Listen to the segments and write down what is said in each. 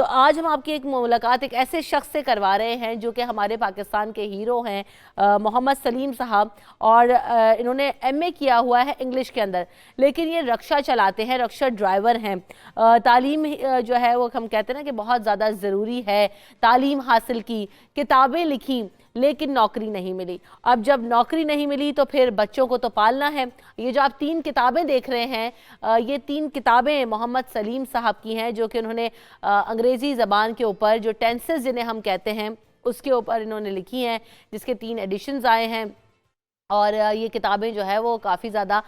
तो आज हम आपकी एक मुलाकात एक ऐसे शख्स से करवा रहे हैं जो कि हमारे पाकिस्तान के हीरो हैं, मोहम्मद सलीम साहब। और इन्होंने एमए किया हुआ है इंग्लिश के अंदर, लेकिन ये रक्षा चलाते हैं, रक्षा ड्राइवर हैं। तालीम जो है वो हम कहते हैं ना कि बहुत ज़्यादा ज़रूरी है। तालीम हासिल की, किताबें लिखी, लेकिन नौकरी नहीं मिली। अब जब नौकरी नहीं मिली तो फिर बच्चों को तो पालना है। ये जो आप 3 किताबें देख रहे हैं, ये 3 किताबें मोहम्मद सलीम साहब की हैं, जो कि उन्होंने अंग्रेज़ी ज़बान के ऊपर जो टेंसेस जिन्हें हम कहते हैं उसके ऊपर इन्होंने लिखी हैं, जिसके 3 एडिशंस आए हैं। और ये किताबें जो है वो काफ़ी ज़्यादा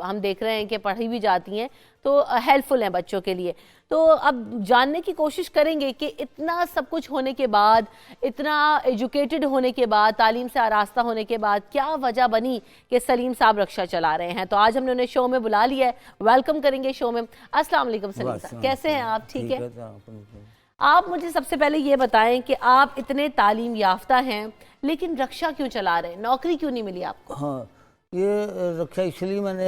हम देख रहे हैं कि पढ़ी भी जाती हैं, तो हेल्पफुल हैं बच्चों के लिए। तो अब जानने की कोशिश करेंगे कि इतना सब कुछ होने के बाद, इतना एजुकेटेड होने के बाद, तालीम से आरास्ता होने के बाद क्या वजह बनी कि सलीम साहब रक्षा चला रहे हैं। तो आज हमने उन्हें शो में बुला लिया है, वेलकम करेंगे शो में। अस्सलाम वालेकुम सलीम साहब, कैसे हैं आप? ठीक है। आप मुझे सबसे पहले ये बताएं कि आप इतने तालीम याफ्ता हैं, लेकिन रक्षा क्यों चला रहे हैं? नौकरी क्यों नहीं मिली आपको? हाँ, ये रक्षा इसलिए मैंने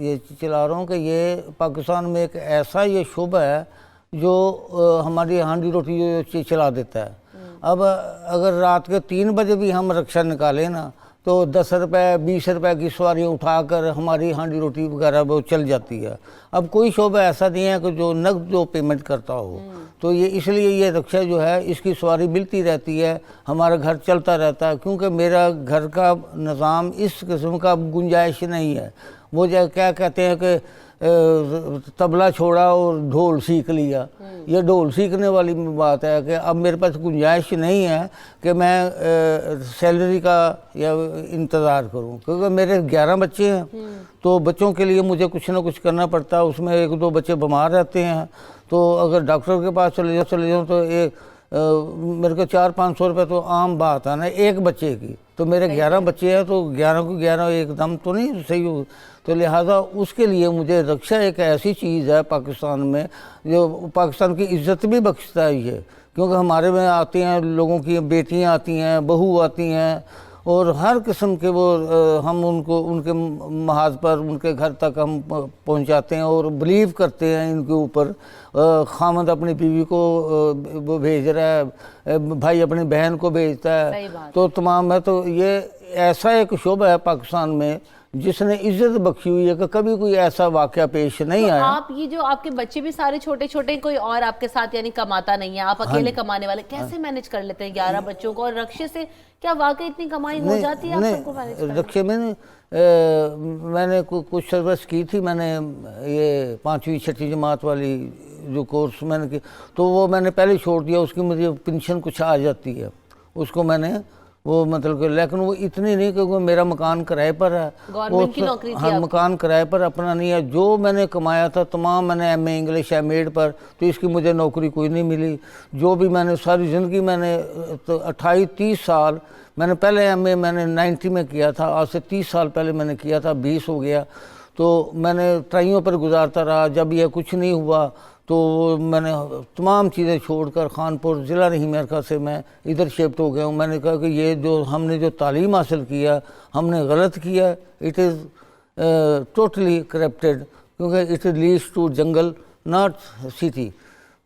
ये चला रहा हूँ कि ये पाकिस्तान में एक ऐसा ये शुबा है जो हमारी हांडी रोटी चला देता है। अब अगर रात के 3 बजे भी हम रक्षा निकालें ना, तो 10 रुपये 20 रुपये की सवारियाँ उठाकर हमारी हांडी रोटी वगैरह वो चल जाती है। अब कोई शोबा ऐसा नहीं है कि जो नकद जो पेमेंट करता हो, तो ये इसलिए ये रक्षा जो है इसकी सवारी मिलती रहती है, हमारा घर चलता रहता है। क्योंकि मेरा घर का निज़ाम इस किस्म का गुंजाइश नहीं है। वो जो क्या कहते हैं कि तबला छोड़ा और ढोल सीख लिया, ये ढोल सीखने वाली बात है कि अब मेरे पास गुंजाइश नहीं है कि मैं सैलरी का या इंतज़ार करूं, क्योंकि मेरे 11 बच्चे हैं। तो बच्चों के लिए मुझे कुछ ना कुछ करना पड़ता है। उसमें 1-2 बच्चे बीमार रहते हैं, तो अगर डॉक्टर के पास चले जाओ तो एक मेरे को 400-500 रुपये तो आम बात है ना एक बच्चे की। तो मेरे 11 बच्चे हैं, तो 11 को 11 एकदम तो नहीं सही हो। तो लिहाजा उसके लिए मुझे रक्षा एक ऐसी चीज़ है पाकिस्तान में जो पाकिस्तान की इज़्ज़त भी बख्शता है ये। क्योंकि हमारे में आते हैं, लोगों की बेटियां आती हैं, बहू आती हैं, और हर किस्म के वो हम उनको उनके महाज पर उनके घर तक हम पहुंचाते हैं और बिलीव करते हैं इनके ऊपर। खामद अपनी बीवी को वो भेज रहा है, भाई अपनी बहन को भेजता है, तो तमाम है। तो ये ऐसा एक शोबा है पाकिस्तान में जिसने इज्जत बख्शी हुई है कि कभी कोई ऐसा वाकया पेश नहीं आया। आप ये जो आपके बच्चे भी सारे छोटे छोटे, कोई और आपके साथ यानी कमाता नहीं है, आप अकेले कमाने वाले, कैसे मैनेज कर लेते हैं 11 बच्चों को? और रक्षे से क्या वाकई इतनी कमाई हो जाती है आप सबको मैनेज करना? रक्षे में मैंने कुछ सर्विस की थी। मैंने ये 5वीं 6वीं जमात वाली जो कोर्स मैंने की, तो वो मैंने पहले छोड़ दिया। उसकी मुझे पेंशन कुछ आ जाती है, उसको मैंने वो मतलब कि, लेकिन वो इतनी नहीं क्योंकि मेरा मकान किराए पर है। गवर्नमेंट की नौकरी थी? हाँ, मकान किराए पर अपना नहीं है। जो मैंने कमाया था तमाम मैंने एमए इंग्लिश एमएड पर, तो इसकी मुझे नौकरी कोई नहीं मिली। जो भी मैंने सारी ज़िंदगी मैंने तो 28-30 साल मैंने पहले एमए मैंने 90 में किया था, आज से 30 साल पहले मैंने किया था, 20 हो गया। तो मैंने ट्राइयों पर गुजारता रहा। जब यह कुछ नहीं हुआ तो मैंने तमाम चीज़ें छोड़कर खानपुर ज़िला रहीम अरका से मैं इधर शिफ्ट हो गया हूँ। मैंने कहा कि ये जो हमने जो तालीम हासिल किया हमने गलत किया, इट इज़ टोटली करप्टेड, क्योंकि it leads to jungle not city.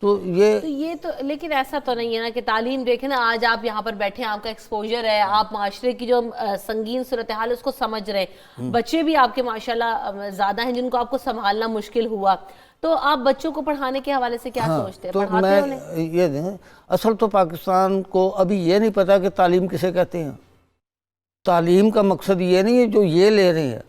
तो ये तो लेकिन ऐसा तो नहीं है ना कि तालीम देखें ना, आज आप यहाँ पर बैठे हैं, आपका एक्सपोजर है, आप माशरे की जो संगीन सूरत हाल है उसको समझ रहे हैं। बच्चे भी आपके माशाल्लाह ज़्यादा हैं जिनको आपको संभालना मुश्किल हुआ। तो आप बच्चों को पढ़ाने के हवाले से क्या सोचते हैं? तो मैं ये असल तो पाकिस्तान को अभी ये नहीं पता कि तालीम किसे कहते हैं। तालीम का मकसद ये नहीं है जो ये ले रहे हैं।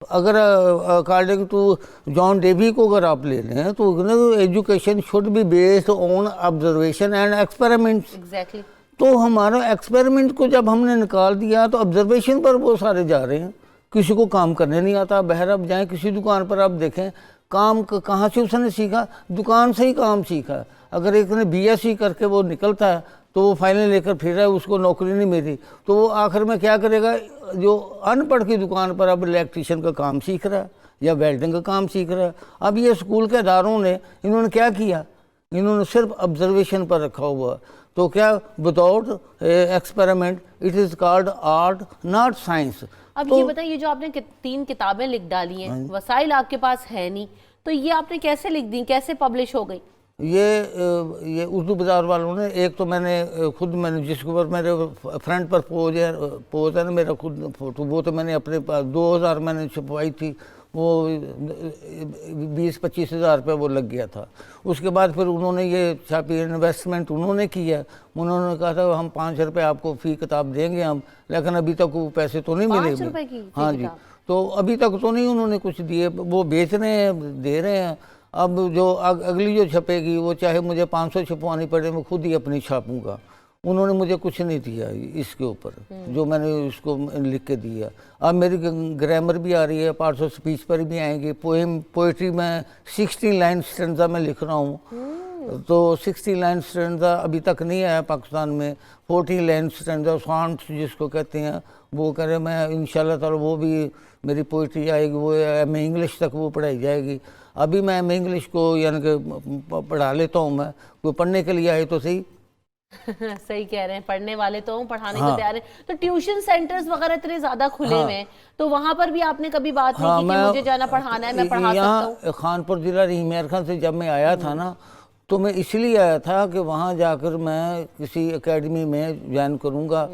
अगर अकॉर्डिंग टू जॉन डेवी को अगर आप ले लें तो education should be based on observation and experiments. Exactly. तो हमारा एक्सपेरिमेंट को जब हमने निकाल दिया तो ऑब्जर्वेशन पर वो सारे जा रहे हैं। किसी को काम करने नहीं आता। बहर अब जाएँ किसी दुकान पर, आप देखें काम कहाँ से उसने सीखा, दुकान से ही काम सीखा। अगर एक ने बीएससी करके वो निकलता है तो वो फाइलें लेकर फिर रहा है, उसको नौकरी नहीं मिली, तो वो आखिर में क्या करेगा? जो अनपढ़ की दुकान पर अब इलेक्ट्रीशियन का काम सीख रहा है या वेल्डिंग का काम सीख रहा है। अब ये स्कूल के इदारों ने इन्होंने क्या किया? इन्होंने सिर्फ ऑब्जर्वेशन पर रखा हुआ। तो क्या without experiment it is called art not science. अब ये बताइए, जो आपने 3 किताबें लिख डाली हैं, वसाइल आपके पास है नहीं, तो ये आपने कैसे लिख दी, कैसे पब्लिश हो गई? ये उर्दू बाज़ार वालों ने, एक तो मैंने जिसके ऊपर मेरे फ्रंट पर पोज है ना मेरा खुद फोटो, वो तो मैंने अपने पास 2000 मैंने छपवाई थी, वो 20-25 हज़ार रुपये वो लग गया था। उसके बाद फिर उन्होंने ये छापी, इन्वेस्टमेंट उन्होंने किया। उन्होंने कहा था हम 5 रुपये आपको फ़ी किताब देंगे हम, लेकिन अभी तक वो पैसे तो नहीं मिले। 5 रुपए की हाँ जी, तो अभी तक तो नहीं उन्होंने कुछ दिए, वो बेच रहे हैं, दे रहे हैं। अब जो अगली जो छपेगी वो चाहे मुझे 500 छपवानी पड़े, मैं खुद ही अपनी छापूंगा। उन्होंने मुझे कुछ नहीं दिया इसके ऊपर, जो मैंने उसको लिख के दिया। अब मेरी ग्रामर भी आ रही है, पार्ट्स ऑफ स्पीच पर भी आएंगी। पोएट्री में 16 लाइन स्टैंजा में लिख रहा हूँ, तो 16 लाइन स्टैंजा अभी तक नहीं आया पाकिस्तान में। 14 लाइन स्टैंजा सॉन्ट्स जिसको कहते हैं, वो करे मैं इंशाल्लाह ताला वो भी मेरी पोइट्री आएगी, वो एमए इंग्लिश तक वो पढ़ाई जाएगी। अभी मैं एमए इंग्लिश को यानी कि पढ़ा लेता हूँ, मैं कोई पढ़ने के लिए आए तो सही। सही कह रहे हैं, पढ़ने वाले तो पढ़ाने को तैयार है। तो ट्यूशन सेंटर्स वगैरह इतने ज्यादा खुले हुए हैं, तो वहां पर भी आपने कभी बात नहीं की कि मुझे जाना पढ़ाना है, मैं पढ़ा सकता हूँ? खानपुर जिला रहीमेर खान से जब मैं आया था ना, तो मैं इसलिए आया था कि वहाँ जाकर मैं किसी एकेडमी में ज्वाइन करूँगा,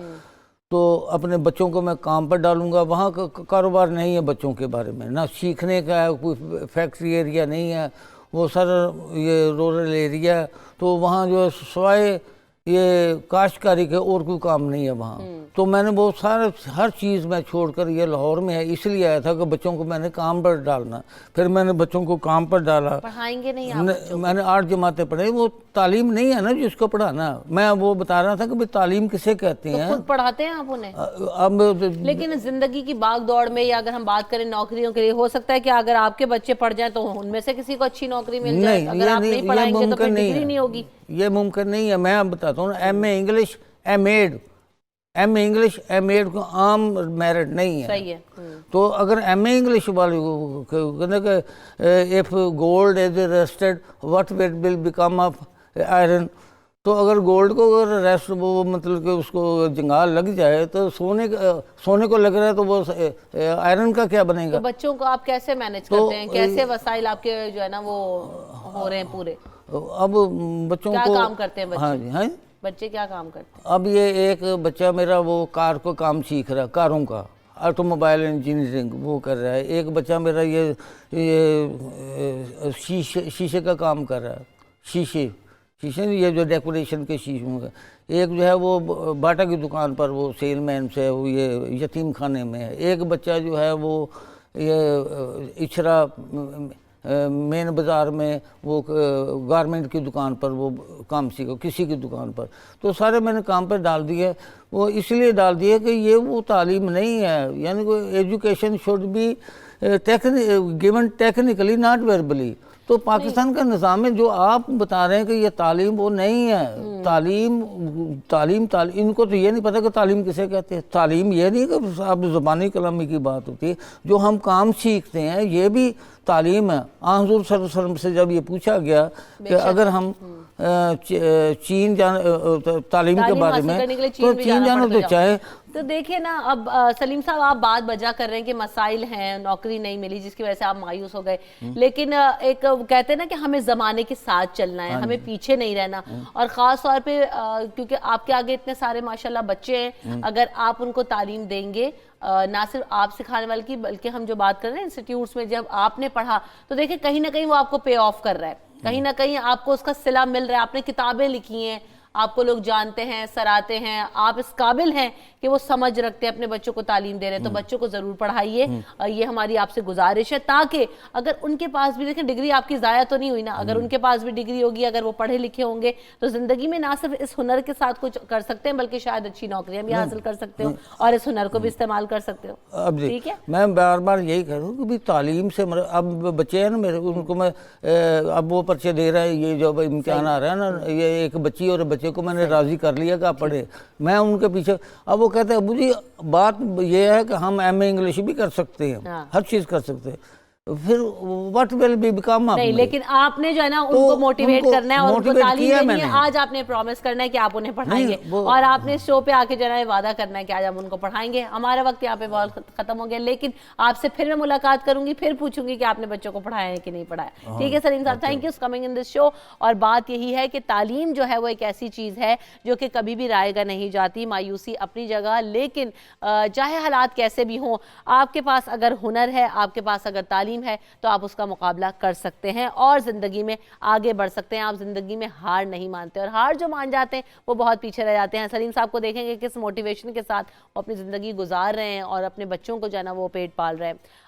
तो अपने बच्चों को मैं काम पर डालूंगा। वहाँ का कारोबार नहीं है बच्चों के बारे में, ना सीखने का है, कोई फैक्ट्री एरिया नहीं है, वो सर ये रूरल एरिया है। तो वहाँ जो है सवाए ये काश्तकारी के और कोई काम नहीं है वहाँ। तो मैंने वो सारा हर चीज़ मैं छोड़कर ये लाहौर में है इसलिए आया था कि बच्चों को मैंने काम पर डालना। फिर मैंने बच्चों को काम पर डाला। पढ़ाएंगे नहीं आप? मैंने 8 जमातें पढ़ाई। वो तालीम नहीं है ना जिसको पढ़ाना। मैं वो बता रहा था कि भाई तालीम किसे कहते हैं। खुद पढ़ाते हैं आप उन्हें? अब लेकिन जिंदगी की भाग दौड़ में, या अगर हम बात करें नौकरियों के लिए, हो सकता है कि अगर आपके बच्चे पढ़ जाए तो उनमें से किसी को अच्छी नौकरी मिल जाए। अगर आप नहीं पढ़ाएंगे तो फिर डिग्री नहीं होगी। ये मुमकिन नहीं है। मैं अब बताता हूँ, एमए इंग्लिश एमएड को आम मेरिट नहीं है। सही है। तो अगर एमए इंग्लिश वाले को if gold is rested what will become of iron, तो अगर गोल्ड को अगर रेस्ट वो मतलब कि उसको जंगाल लग जाए तो सोने को लग रहा है तो वो आयरन का क्या बनेगा? तो बच्चों को आप कैसे मैनेज करते हैं? कैसे वसाइल आपके जो है ना वो हो रहे हैं पूरे? अब बच्चों क्या को काम करते हैं बच्चे? हाँ जी, हाँ, बच्चे क्या काम करते हैं? अब ये एक बच्चा मेरा वो कार को काम सीख रहा है, कारों का, ऑटोमोबाइल इंजीनियरिंग वो कर रहा है। एक बच्चा मेरा ये शीशे का काम कर रहा है, शीशे ये जो डेकोरेशन के शीशों का। एक जो है वो बाटा की दुकान पर वो सेलमैन से वो ये यतीम खाने में है। एक बच्चा जो है वो ये इचरा मेन बाज़ार में वो गारमेंट की दुकान पर वो काम सीखा, किसी की दुकान पर। तो सारे मैंने काम पर डाल दिए। वो इसलिए डाल दिए कि ये वो तालीम नहीं है, यानी कोई education should be given technically not verbally. तो पाकिस्तान का निज़ाम है जो आप बता रहे हैं कि ये तालीम वो नहीं है। तालीम इनको तो ये नहीं पता कि तालीम किसे कहते हैं। तालीम ये नहीं कि आप ज़बानी कलामी की बात होती है, जो हम काम सीखते हैं ये भी तालीम है। हुज़ूर सल्लल्लाहु अलैहि वसल्लम से जब ये पूछा गया कि अगर हम चीन तालीम के बारे में, तो चीन जाना तो चाहे। तो देखिए ना, अब सलीम साहब आप बात बजा कर रहे हैं कि मसाइल हैं, नौकरी नहीं मिली जिसकी वजह से आप मायूस हो गए, लेकिन एक कहते हैं ना कि हमें ज़माने के साथ चलना है, हमें पीछे नहीं रहना। और ख़ास तौर पे क्योंकि आपके आगे इतने सारे माशाल्लाह बच्चे हैं, अगर आप उनको तालीम देंगे, ना सिर्फ आप सिखाने वाले की, बल्कि हम जो बात कर रहे हैं इंस्टीट्यूट्स में जब आपने पढ़ा, तो देखिए कहीं ना कहीं वो आपको पे ऑफ कर रहा है, कहीं ना कहीं आपको उसका सिला मिल रहा है। आपने किताबें लिखी हैं, आपको लोग जानते हैं, सराहते हैं, आप इस काबिल हैं कि वो समझ रखते हैं, अपने बच्चों को तालीम दे रहे हैं। तो बच्चों को जरूर पढ़ाइए, ये हमारी आपसे गुजारिश है, ताकि अगर उनके पास भी, देखें डिग्री आपकी ज़ाया तो नहीं हुई ना, अगर उनके पास भी डिग्री होगी, अगर वो पढ़े लिखे होंगे, तो जिंदगी में ना सिर्फ इस हुनर के साथ कुछ कर सकते हैं, बल्कि शायद अच्छी नौकरियां भी हासिल कर सकते हो और इस हुनर को भी इस्तेमाल कर सकते हो। अब ठीक है, मैं बार बार यही कह रहा हूँ कि भाई तालीम से अब बच्चे हैं ना मेरे, उनको मैं अब वो पर्चे दे रहा है, ये जो इम्तिहान आ रहा है ना, ये एक बच्ची और बच्चे को मैंने राजी कर लिया कि आप पढ़े। मैं उनके पीछे, अब वो कहते हैं अबू जी बात ये है कि हम एमए इंग्लिश भी कर सकते हैं, हर चीज़ कर सकते हैं। फिर what will be become of नहीं, मी। लेकिन आपने जो है ना उनको मोटिवेट उनको करना है और उनको motivate तालीम किया देनी है। मैंने। आज आपने प्रॉमिस करना है कि आप उन्हें पढ़ाएंगे नहीं, वो- और आपने शो पे आके जो है ना वादा करना है कि आज हम उनको पढ़ाएंगे। हमारा वक्त यहाँ पे बहुत खत्म हो गया, लेकिन आपसे फिर मैं मुलाकात करूंगी, फिर पूछूंगी कि आपने बच्चों को पढ़ाया है कि नहीं पढ़ाया। ठीक है सलीम साहब, thank you coming in this show. और बात यही है कि तालीम जो है वो एक ऐसी चीज़ है जो कि कभी भी रायगा नहीं जाती। मायूसी अपनी जगह, लेकिन चाहे हालात कैसे भी हों, आपके पास अगर हुनर है, आपके पास अगर तालीम है, तो आप उसका मुकाबला कर सकते हैं और ज़िंदगी में आगे बढ़ सकते हैं। आप ज़िंदगी में हार नहीं मानते, और हार जो मान जाते हैं वो बहुत पीछे रह जाते हैं। सलीम साहब को देखेंगे किस मोटिवेशन के साथ वो अपनी ज़िंदगी गुजार रहे हैं और अपने बच्चों को जो है ना वो पेट पाल रहे हैं।